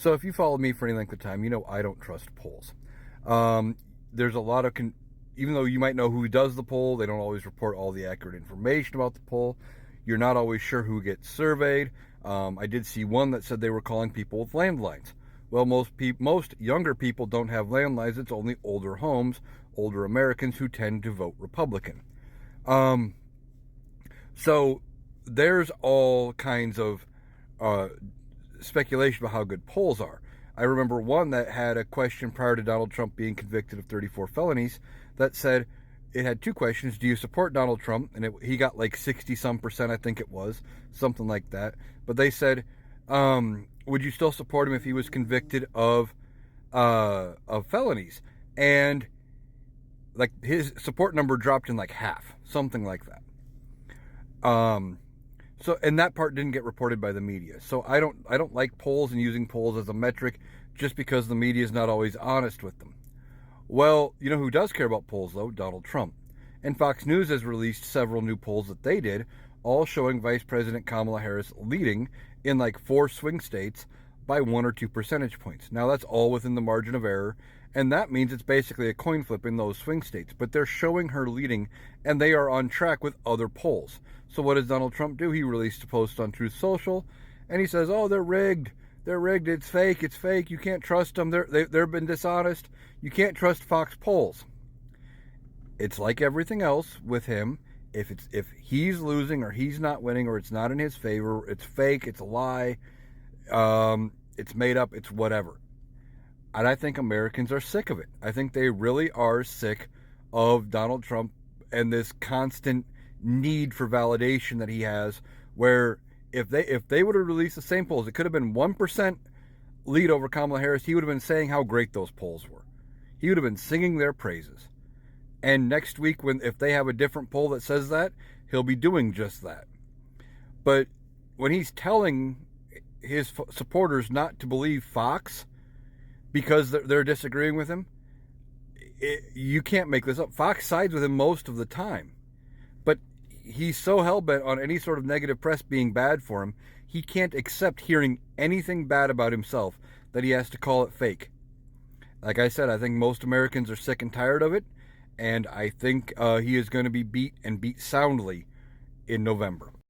So if you follow me for any length of time, you know I don't trust polls. There's a lot of, even though you might know who does the poll, they don't always report all the accurate information about the poll. You're not always sure who gets surveyed. I did see one that said they were calling people with landlines. Well, most younger people don't have landlines. It's only older homes, older Americans who tend to vote Republican. So there's all kinds of speculation about how good polls are. I remember one that had a question prior to Donald Trump being convicted of 34 felonies that said, it had two questions. Do you support Donald Trump? And he got like 60-some%, I think it was, something like that. But they said, would you still support him if he was convicted of felonies? And like his support number dropped in like half, something like that. So, and that part didn't get reported by the media. So I don't like polls and using polls as a metric just because the media is not always honest with them. Well, you know who does care about polls though? Donald Trump. And Fox News has released several new polls that they did, all showing Vice President Kamala Harris leading in like 4 swing states by 1 or 2 percentage points. Now that's all within the margin of error, and that means it's basically a coin flip in those swing states. But they're showing her leading, and they are on track with other polls. So what does Donald Trump do? He released a post on Truth Social, and he says, "Oh, they're rigged. They're rigged. It's fake. It's fake. You can't trust them. They've been dishonest. You can't trust Fox polls." It's like everything else with him. If he's losing or he's not winning or it's not in his favor, it's fake. It's a lie. It's made up. It's whatever. And I think Americans are sick of it. I think they really are sick of Donald Trump and this constant need for validation that he has, where if they would have released the same polls, it could have been 1% lead over Kamala Harris. He would have been saying how great those polls were. He would have been singing their praises. And next week, if they have a different poll that says that, he'll be doing just that. But when he's telling his supporters not to believe Fox because they're disagreeing with him, you can't make this up. Fox sides with him most of the time. But he's so hell-bent on any sort of negative press being bad for him, he can't accept hearing anything bad about himself that he has to call it fake. Like I said, I think most Americans are sick and tired of it, and I think he is going to be beat, and beat soundly, in November.